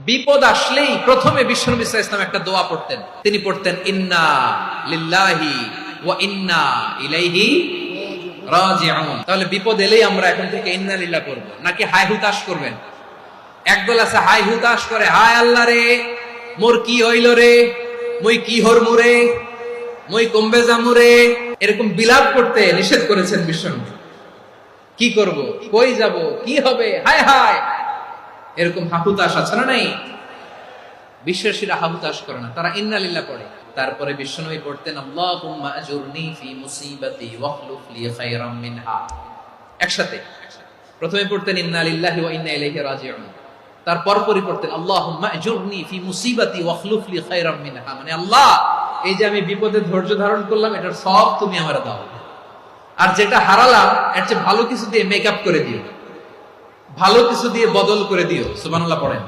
বিপদ আসলেই প্রথমে বিশ্বনবী সাল্লাল্লাহু আলাইহি ওয়াসাল্লাম একটা দোয়া পড়তেন। তিনি পড়তেন ইন্না লিল্লাহি ওয়া ইন্না ইলাইহি রাজিউন। তাহলে বিপদ এলেই আমরা এখন থেকে ইন্না লিল্লাহ করব, নাকি হাই হুতাশ করবেন? একদল আছে হাই হুতাশ করে, হায় আল্লাহ রে মোর কি হইল রে, মই কি হরমু রে, মই কমবে যামু রে, এরকম বিলাপ করতে নিষেধ করেছেন বিশ্বনবী। কি করব, কই যাব, কি হবে, হায় হায়, এরকম হাহুতাশ আছে না নাই? বিশ্বাসীরা হাহুতাশ করে না, তারা ইন্না লিল্লাহ পড়ে। তারপরে বিশ্বনবী পড়তেন আল্লাহুম্মা আজুরনি ফি মুসিবাতি ওয়াখলুফ লি খায়রাম মিনহা। একসাথে প্রথমে পড়তেন ইন্না লিল্লাহি ওয়া ইন্না ইলাইহি রাজিউন, তারপর পরে পড়তেন আল্লাহুম্মা আজুরনি ফি মুসিবাতি ওয়াখলুফ লি খায়রাম মিনহা, মানে আল্লাহ এই যে আমি বিপদে ধৈর্য ধারণ করলাম এটার সব তুমি আমারে দাও, আর যেটা হারালাম এর চেয়ে ভালো কিছু দিয়ে মেকআপ করে দিও, ভালো কিছু দিয়ে বদল করে দিও। সুবহানাল্লাহ পড়েন।